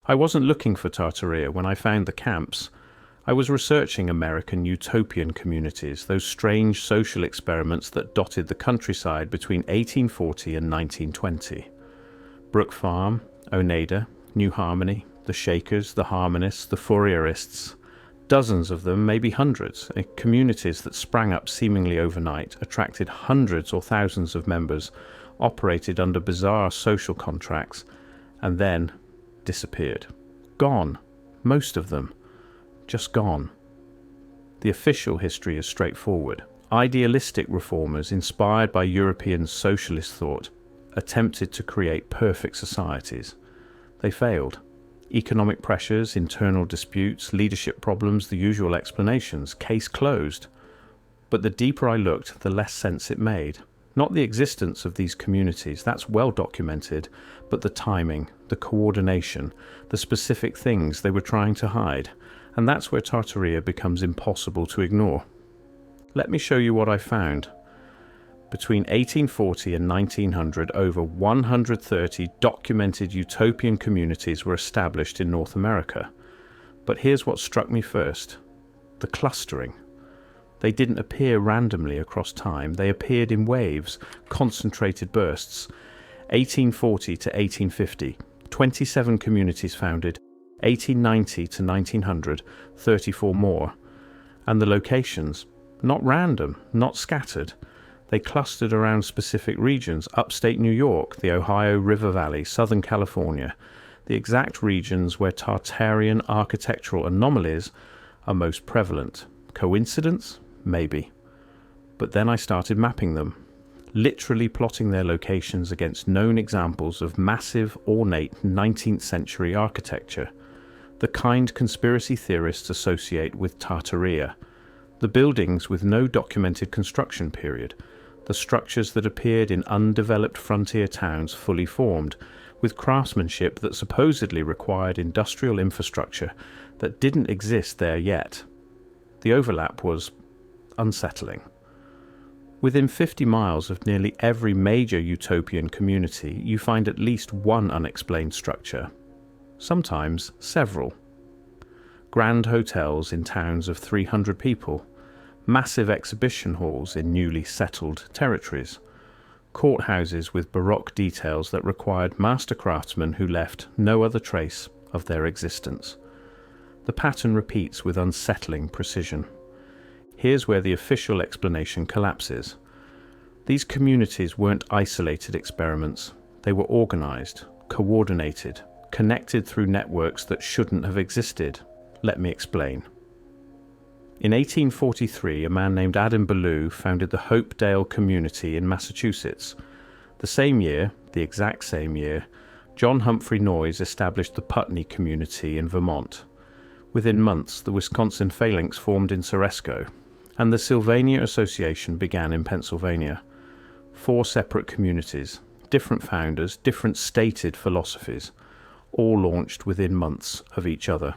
I wasn't looking for Tartaria when I found the camps. I was researching American utopian communities, those strange social experiments that dotted the countryside between 1840 and 1920. Brook Farm, Oneida, New Harmony, the Shakers, the Harmonists, the Fourierists. Dozens of them, maybe hundreds, communities that sprang up seemingly overnight, attracted hundreds or thousands of members, operated under bizarre social contracts, and then disappeared. Gone. Most of them. Just gone. The official history is straightforward. Idealistic reformers, inspired by European socialist thought, attempted to create perfect societies. They failed. Economic pressures, internal disputes, leadership problems, the usual explanations. Case closed. But the deeper I looked, the less sense it made. Not the existence of these communities, that's well documented, but the timing, the coordination, the specific things they were trying to hide. And that's where Tartaria becomes impossible to ignore. Let me show you what I found. Between 1840 and 1900, over 130 documented utopian communities were established in North America. But here's what struck me first: the clustering. They didn't appear randomly across time, they appeared in waves, concentrated bursts. 1840 to 1850, 27 communities founded. 1890 to 1900, 34 more. And the locations, not random, not scattered. They clustered around specific regions: upstate New York, the Ohio River Valley, Southern California, the exact regions where Tartarian architectural anomalies are most prevalent. Coincidence? Maybe. But then I started mapping them, literally plotting their locations against known examples of massive, ornate 19th century architecture, the kind conspiracy theorists associate with Tartaria, the buildings with no documented construction period, the structures that appeared in undeveloped frontier towns fully formed, with craftsmanship that supposedly required industrial infrastructure that didn't exist there yet. The overlap was unsettling. Within 50 miles of nearly every major utopian community, you find at least one unexplained structure, sometimes several. Grand hotels in towns of 300 people, massive exhibition halls in newly settled territories, courthouses with Baroque details that required master craftsmen who left no other trace of their existence. The pattern repeats with unsettling precision. Here's where the official explanation collapses. These communities weren't isolated experiments. They were organized, coordinated, connected through networks that shouldn't have existed. Let me explain. In 1843, a man named Adam Ballou founded the Hopedale community in Massachusetts. The same year, the exact same year, John Humphrey Noyes established the Putney community in Vermont. Within months, the Wisconsin Phalanx formed in Ceresco, and the Sylvania Association began in Pennsylvania. 4 separate communities, different founders, different stated philosophies, all launched within months of each other.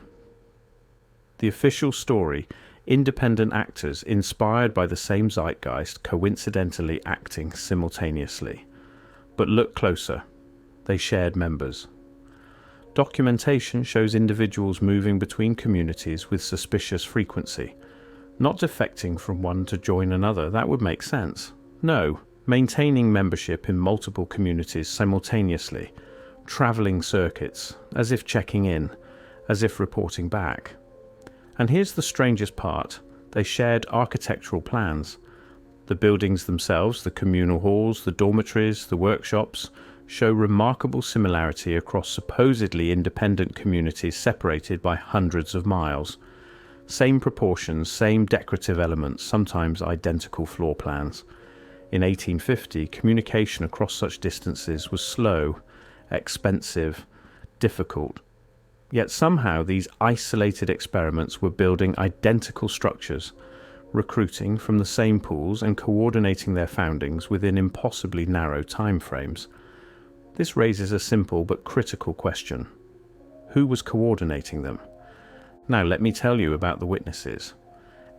The official story: independent actors inspired by the same zeitgeist, coincidentally acting simultaneously. But look closer. They shared members. Documentation shows individuals moving between communities with suspicious frequency. Not defecting from one to join another, that would make sense. No, maintaining membership in multiple communities simultaneously, travelling circuits, as if checking in, as if reporting back. And here's the strangest part: they shared architectural plans. The buildings themselves, the communal halls, the dormitories, the workshops, show remarkable similarity across supposedly independent communities separated by hundreds of miles. Same proportions, same decorative elements, sometimes identical floor plans. In 1850, communication across such distances was slow, expensive, difficult. Yet somehow these isolated experiments were building identical structures, recruiting from the same pools and coordinating their foundings within impossibly narrow timeframes. This raises a simple but critical question. Who was coordinating them? Now let me tell you about the witnesses.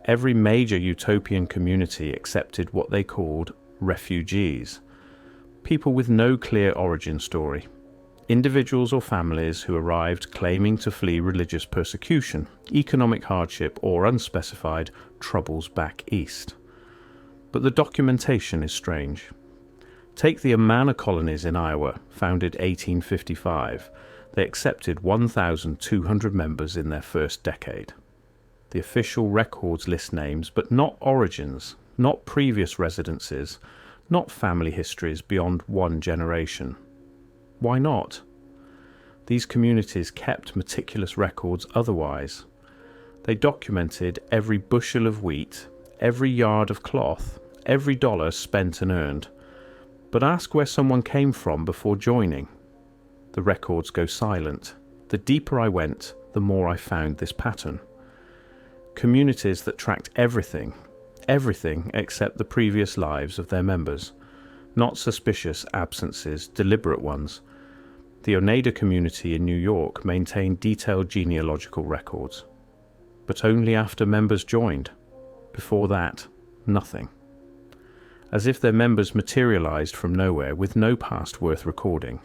Every major utopian community accepted what they called refugees, people with no clear origin story. individuals or families who arrived claiming to flee religious persecution, economic hardship, or unspecified troubles back east. But the documentation is strange. Take the Amana colonies in Iowa, founded 1855. They accepted 1,200 members in their first decade. The official records list names, but not origins, not previous residences, not family histories beyond one generation. Why not? These communities kept meticulous records otherwise. They documented every bushel of wheat, every yard of cloth, every dollar spent and earned. But ask where someone came from before joining. The records go silent. The deeper I went, the more I found this pattern. Communities that tracked everything except the previous lives of their members. Not suspicious absences, deliberate ones. The Oneida community in New York maintained detailed genealogical records. But only after members joined. Before that, nothing. As if their members materialized from nowhere with no past worth recording.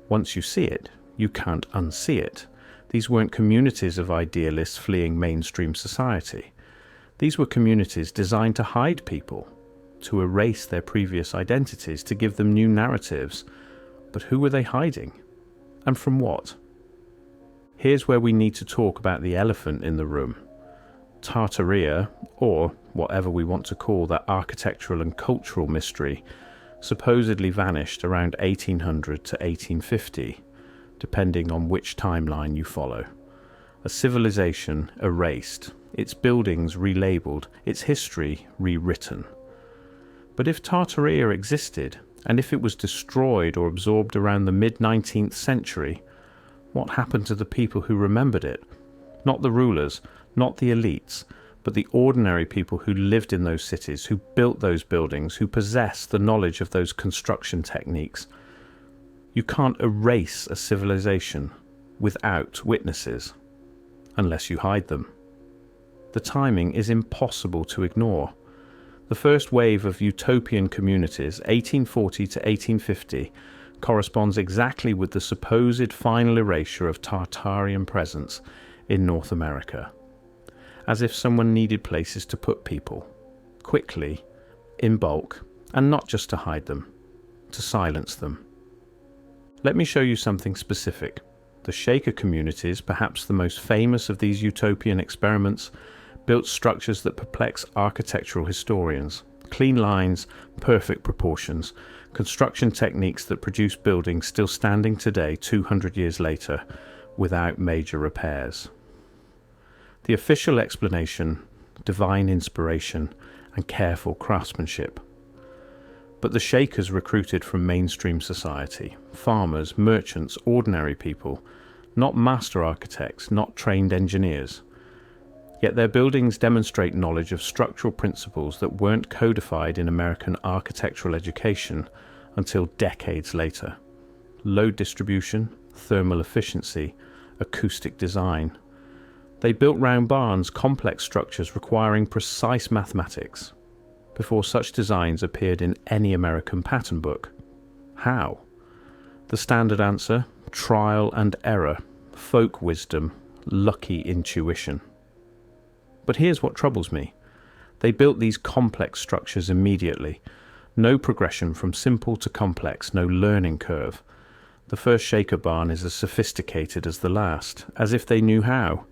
Once you see it, you can't unsee it. These weren't communities of idealists fleeing mainstream society. These were communities designed to hide people, to erase their previous identities, to give them new narratives. But who were they hiding? And from what? Here's where we need to talk about the elephant in the room. Tartaria, or whatever we want to call that architectural and cultural mystery, supposedly vanished around 1800 to 1850, depending on which timeline you follow. A civilization erased, its buildings relabeled, its history rewritten. But if Tartaria existed, and if it was destroyed or absorbed around the mid-19th century, what happened to the people who remembered it? Not the rulers, not the elites, but the ordinary people who lived in those cities, who built those buildings, who possessed the knowledge of those construction techniques. You can't erase a civilization without witnesses, unless you hide them. The timing is impossible to ignore. The first wave of utopian communities, 1840 to 1850, corresponds exactly with the supposed final erasure of Tartarian presence in North America. As if someone needed places to put people, quickly, in bulk, and not just to hide them, to silence them. Let me show you something specific. The Shaker communities, perhaps the most famous of these utopian experiments, built structures that perplex architectural historians. Clean lines, perfect proportions, construction techniques that produce buildings still standing today 200 years later without major repairs. The official explanation, divine inspiration and careful craftsmanship. But the Shakers recruited from mainstream society, farmers, merchants, ordinary people, not master architects, not trained engineers. Yet their buildings demonstrate knowledge of structural principles that weren't codified in American architectural education until decades later. Load distribution, thermal efficiency, acoustic design. They built round barns, complex structures requiring precise mathematics, before such designs appeared in any American pattern book. How? The standard answer: trial and error, folk wisdom, lucky intuition. But here's what troubles me. They built these complex structures immediately. No progression from simple to complex, no learning curve. The first Shaker barn is as sophisticated as the last, as if they knew how,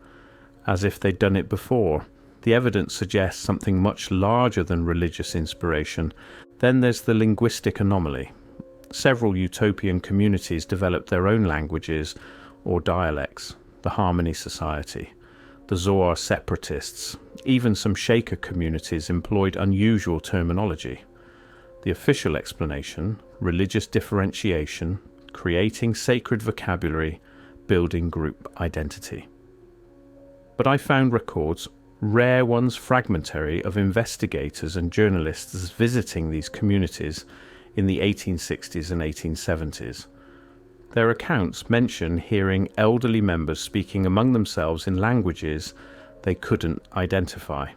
as if they'd done it before. The evidence suggests something much larger than religious inspiration. Then there's the linguistic anomaly. Several utopian communities developed their own languages or dialects. The Harmony Society, the Zohar separatists, even some Shaker communities employed unusual terminology. The official explanation: religious differentiation, creating sacred vocabulary, building group identity. But I found records, rare ones fragmentary, of investigators and journalists visiting these communities in the 1860s and 1870s. Their accounts mention hearing elderly members speaking among themselves in languages they couldn't identify.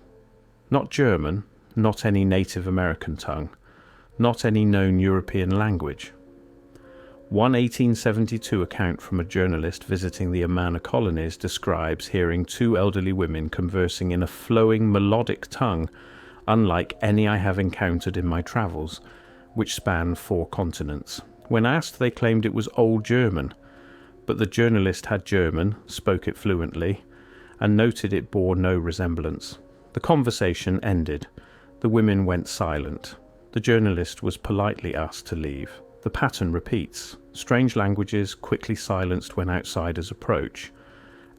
Not German, not any Native American tongue, not any known European language. One 1872 account from a journalist visiting the Amana colonies describes hearing two elderly women conversing in a flowing melodic tongue unlike any I have encountered in my travels, which span 4 continents. When asked, they claimed it was Old German, but the journalist had German, spoke it fluently, and noted it bore no resemblance. The conversation ended. The women went silent. The journalist was politely asked to leave. The pattern repeats. Strange languages quickly silenced when outsiders approach.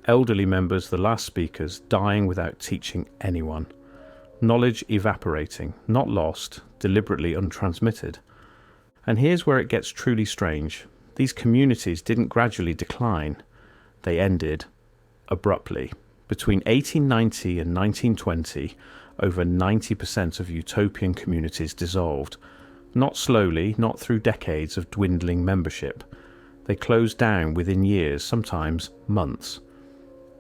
Elderly members, the last speakers, dying without teaching anyone. Knowledge evaporating, not lost, deliberately untransmitted. And here's where it gets truly strange. These communities didn't gradually decline. They ended abruptly. Between 1890 and 1920, over 90% of utopian communities dissolved. Not slowly, not through decades of dwindling membership. They closed down within years, sometimes months.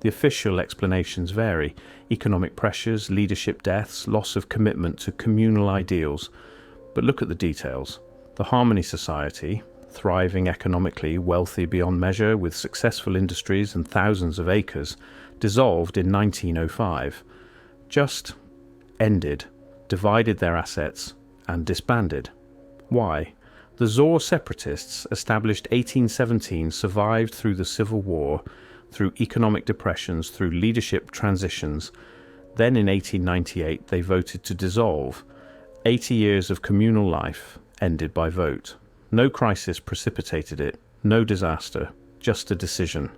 The official explanations vary: economic pressures, leadership deaths, loss of commitment to communal ideals. But look at the details. The Harmony Society, thriving economically, wealthy beyond measure, with successful industries and thousands of acres, dissolved in 1905. Just ended, divided their assets, and disbanded. Why? The Zor separatists, established 1817, survived through the Civil War, through economic depressions, through leadership transitions. Then in 1898 they voted to dissolve. 80 years of communal life ended by vote. No crisis precipitated it, no disaster, just a decision.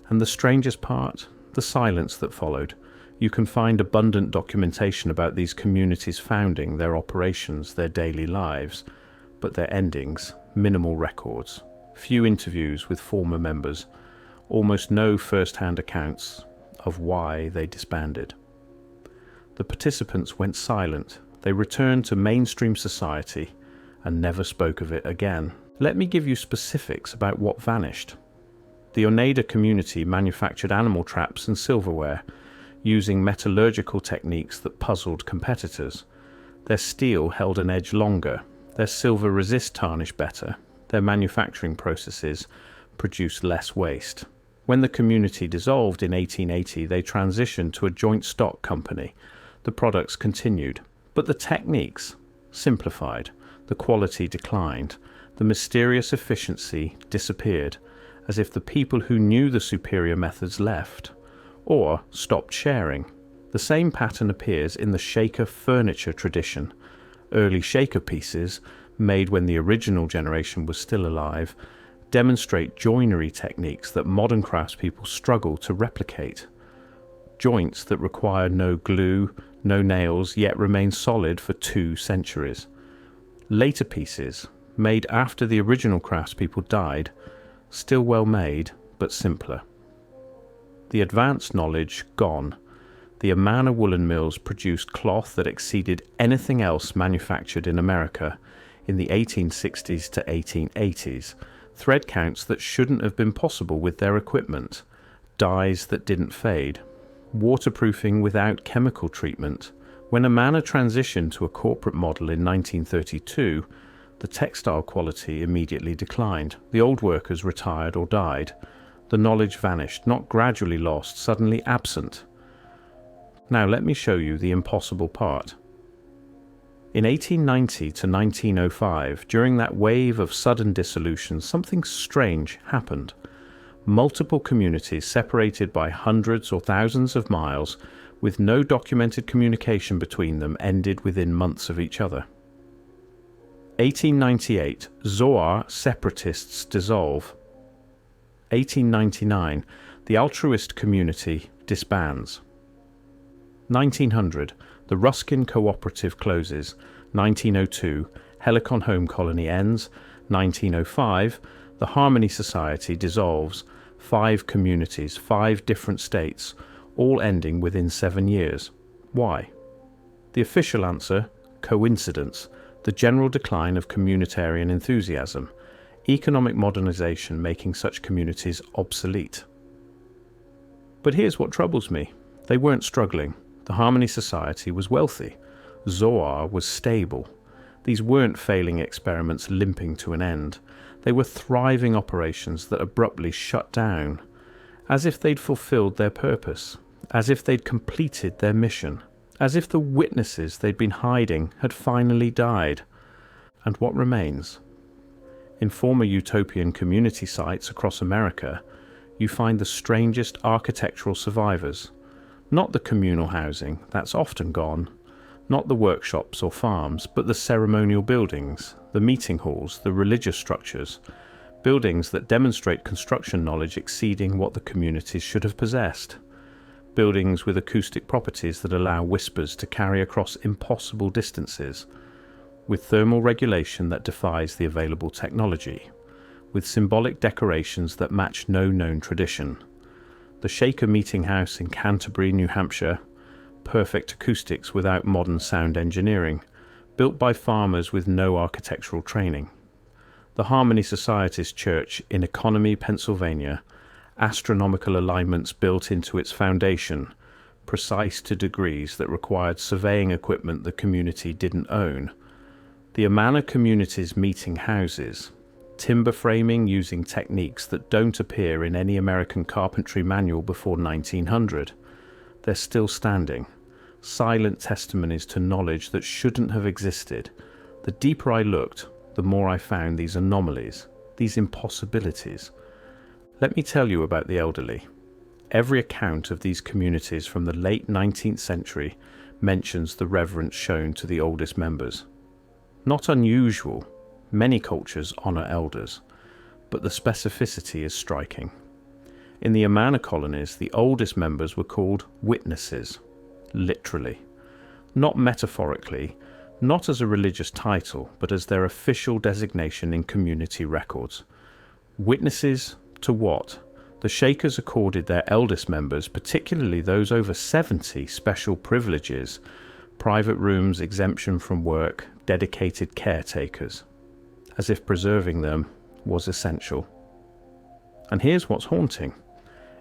And the strangest part? The silence that followed. You can find abundant documentation about these communities' founding, their operations, their daily lives, but their endings, minimal records, few interviews with former members, almost no first-hand accounts of why they disbanded. The participants went silent. They returned to mainstream society and never spoke of it again. Let me give you specifics about what vanished. The Oneida community manufactured animal traps and silverware, using metallurgical techniques that puzzled competitors. Their steel held an edge longer, their silver resist tarnish better, their manufacturing processes produced less waste. When the community dissolved in 1880, they transitioned to a joint stock company. The products continued, but the techniques simplified, the quality declined, the mysterious efficiency disappeared, as if the people who knew the superior methods left, or stopped sharing. The same pattern appears in the shaker furniture tradition. Early shaker pieces, made when the original generation was still alive, demonstrate joinery techniques that modern craftspeople struggle to replicate. Joints that require no glue, no nails, yet remain solid for 2 centuries. Later pieces, made after the original craftspeople died, still well made, but simpler. The advanced knowledge gone. The Amana woolen mills produced cloth that exceeded anything else manufactured in America in the 1860s to 1880s. Thread counts that shouldn't have been possible with their equipment. Dyes that didn't fade. Waterproofing without chemical treatment. When Amana transitioned to a corporate model in 1932, the textile quality immediately declined. The old workers retired or died. The knowledge vanished, not gradually lost, suddenly absent. Now let me show you the impossible part. In 1890 to 1905, during that wave of sudden dissolution, something strange happened. Multiple communities separated by hundreds or thousands of miles, with no documented communication between them, ended within months of each other. 1898, Zoar separatists dissolve. 1899, the altruist community disbands. 1900, the Ruskin Cooperative closes. 1902, Helicon Home Colony ends. 1905, the Harmony Society dissolves. 5 communities, 5 different states, all ending within 7 years. Why? The official answer: coincidence, the general decline of communitarian enthusiasm, economic modernization making such communities obsolete. But here's what troubles me. They weren't struggling. The Harmony Society was wealthy. Zoar was stable. These weren't failing experiments limping to an end. They were thriving operations that abruptly shut down, as if they'd fulfilled their purpose, as if they'd completed their mission, as if the witnesses they'd been hiding had finally died. And what remains? In former utopian community sites across America, you find the strangest architectural survivors. Not the communal housing, that's often gone. Not the workshops or farms, but the ceremonial buildings, the meeting halls, the religious structures. Buildings that demonstrate construction knowledge exceeding what the communities should have possessed. Buildings with acoustic properties that allow whispers to carry across impossible distances. With thermal regulation that defies the available technology. With symbolic decorations that match no known tradition. The Shaker Meeting House in Canterbury, New Hampshire, perfect acoustics without modern sound engineering, built by farmers with no architectural training. The Harmony Society's church in Economy, Pennsylvania, astronomical alignments built into its foundation, precise to degrees that required surveying equipment the community didn't own. The Amana community's meeting houses, timber framing using techniques that don't appear in any American carpentry manual before 1900. They're still standing, silent testimonies to knowledge that shouldn't have existed. The deeper I looked, the more I found these anomalies, these impossibilities. Let me tell you about the elderly. Every account of these communities from the late 19th century mentions the reverence shown to the oldest members. Not unusual, many cultures honor elders, but the specificity is striking. In the Amana colonies, the oldest members were called witnesses, literally. Not metaphorically, not as a religious title, but as their official designation in community records. Witnesses to what? The Shakers accorded their eldest members, particularly those over 70, special privileges, private rooms, exemption from work, dedicated caretakers, as if preserving them was essential. And here's what's haunting.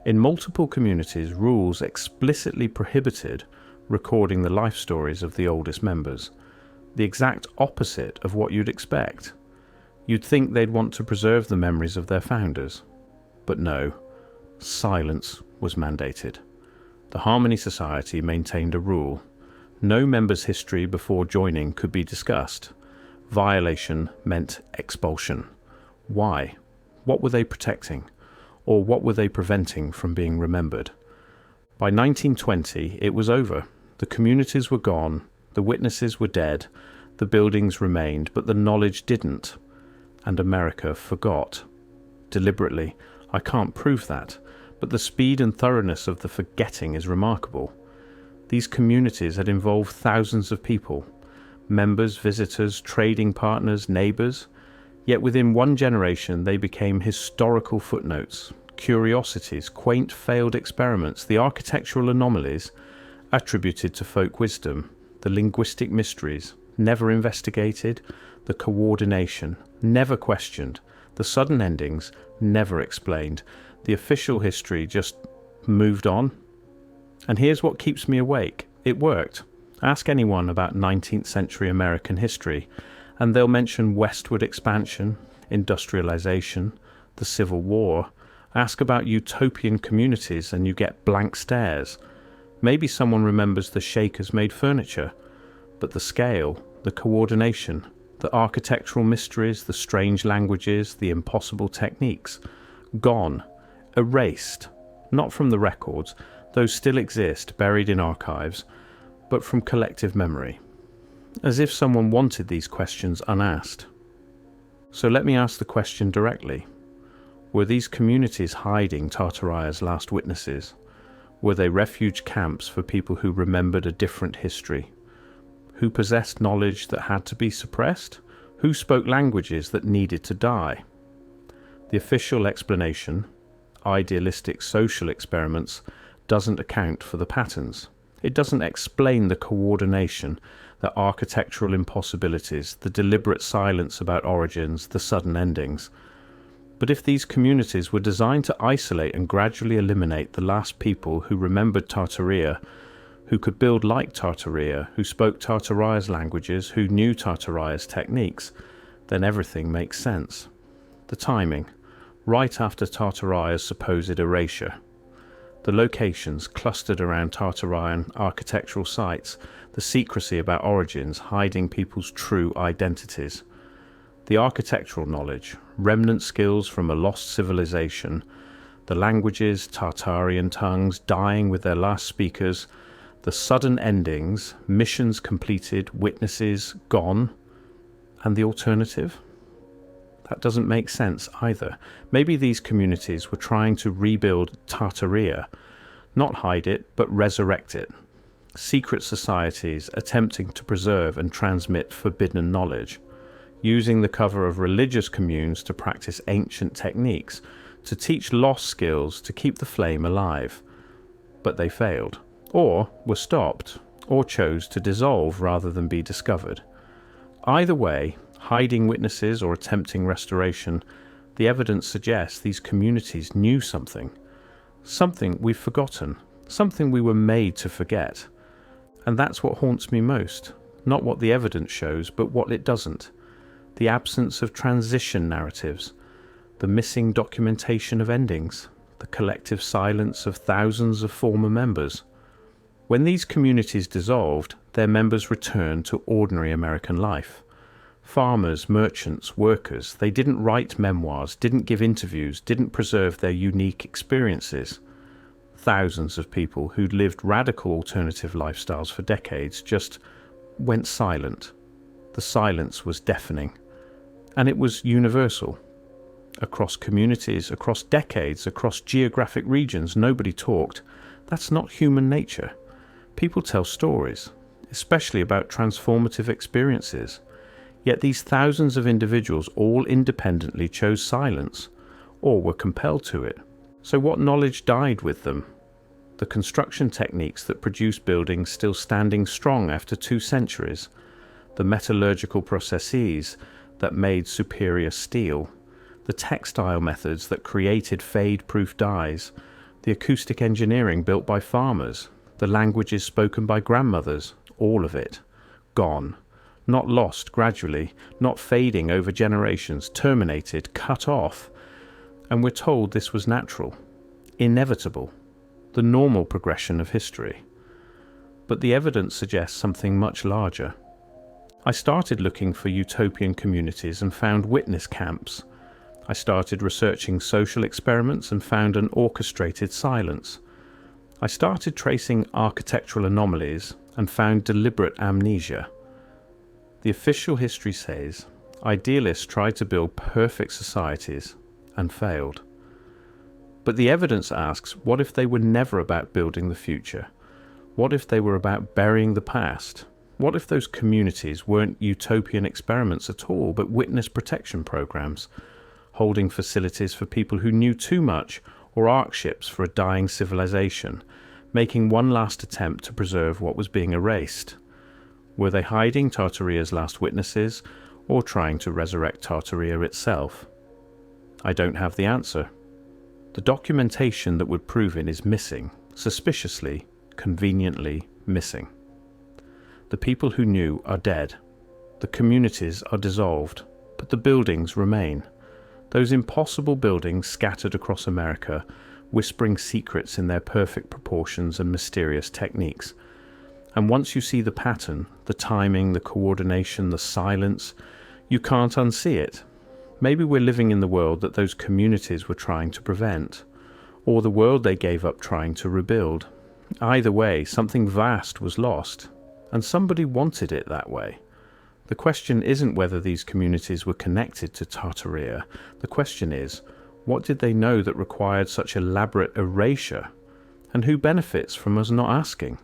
In multiple communities, rules explicitly prohibited recording the life stories of the oldest members, the exact opposite of what you'd expect. You'd think they'd want to preserve the memories of their founders. But no, silence was mandated. The Harmony Society maintained a rule. No member's history before joining could be discussed. Violation meant expulsion. Why? What were they protecting? Or what were they preventing from being remembered? By 1920, it was over. The communities were gone, the witnesses were dead, the buildings remained, but the knowledge didn't. And America forgot. Deliberately. I can't prove that, but the speed and thoroughness of the forgetting is remarkable. These communities had involved thousands of people, members, visitors, trading partners, neighbors. Yet within one generation they became historical footnotes, curiosities, quaint failed experiments, the architectural anomalies attributed to folk wisdom, the linguistic mysteries, never investigated, the coordination, never questioned, the sudden endings, never explained. The official history just moved on. And here's what keeps me awake. It worked. Ask anyone about 19th century American history, and they'll mention westward expansion, industrialization, the Civil War. Ask about utopian communities and you get blank stares. Maybe someone remembers the Shakers made furniture, but the scale, the coordination, the architectural mysteries, the strange languages, the impossible techniques, gone, erased, not from the records, those still exist, buried in archives, but from collective memory. As if someone wanted these questions unasked. So let me ask the question directly. Were these communities hiding Tartaria's last witnesses? Were they refuge camps for people who remembered a different history? Who possessed knowledge that had to be suppressed? Who spoke languages that needed to die? The official explanation, idealistic social experiments, doesn't account for the patterns. It doesn't explain the coordination, the architectural impossibilities, the deliberate silence about origins, the sudden endings. But if these communities were designed to isolate and gradually eliminate the last people who remembered Tartaria, who could build like Tartaria, who spoke Tartaria's languages, who knew Tartaria's techniques, then everything makes sense. The timing, right after Tartaria's supposed erasure. The locations clustered around Tartarian architectural sites, the secrecy about origins hiding people's true identities. The architectural knowledge, remnant skills from a lost civilization, the languages, Tartarian tongues dying with their last speakers, the sudden endings, missions completed, witnesses gone, and the alternative? That doesn't make sense either. Maybe these communities were trying to rebuild Tartaria, not hide it, but resurrect it. Secret societies attempting to preserve and transmit forbidden knowledge, using the cover of religious communes to practice ancient techniques, to teach lost skills, to keep the flame alive. But they failed, or were stopped, or chose to dissolve rather than be discovered. Either way, hiding witnesses or attempting restoration, the evidence suggests these communities knew something we've forgotten, something we were made to forget. And that's what haunts me most, not what the evidence shows, but what it doesn't. The absence of transition narratives, the missing documentation of endings, the collective silence of thousands of former members. When these communities dissolved, their members returned to ordinary American life. Farmers, merchants, workers, they didn't write memoirs, didn't give interviews, didn't preserve their unique experiences. Thousands of people who'd lived radical alternative lifestyles for decades just went silent. The silence was deafening. And it was universal. Across communities, across decades, across geographic regions, nobody talked. That's not human nature. People tell stories, especially about transformative experiences. Yet these thousands of individuals all independently chose silence, or were compelled to it. So what knowledge died with them? The construction techniques that produce buildings still standing strong after 2 centuries, the metallurgical processes that made superior steel, the textile methods that created fade-proof dyes, the acoustic engineering built by farmers, the languages spoken by grandmothers, all of it, gone. Not lost gradually, not fading over generations, terminated, cut off. And we're told this was natural, inevitable, the normal progression of history. But the evidence suggests something much larger. I started looking for utopian communities and found witness camps. I started researching social experiments and found an orchestrated silence. I started tracing architectural anomalies and found deliberate amnesia. The official history says idealists tried to build perfect societies and failed. But the evidence asks, what if they were never about building the future? What if they were about burying the past? What if those communities weren't utopian experiments at all, but witness protection programs, holding facilities for people who knew too much, or ark ships for a dying civilization, making one last attempt to preserve what was being erased? Were they hiding Tartaria's last witnesses, or trying to resurrect Tartaria itself? I don't have the answer. The documentation that would prove it is missing, suspiciously, conveniently missing. The people who knew are dead. The communities are dissolved, but the buildings remain. Those impossible buildings scattered across America, whispering secrets in their perfect proportions and mysterious techniques. And once you see the pattern, the timing, the coordination, the silence, you can't unsee it. Maybe we're living in the world that those communities were trying to prevent, or the world they gave up trying to rebuild. Either way, something vast was lost, and somebody wanted it that way. The question isn't whether these communities were connected to Tartaria. The question is, what did they know that required such elaborate erasure? And who benefits from us not asking?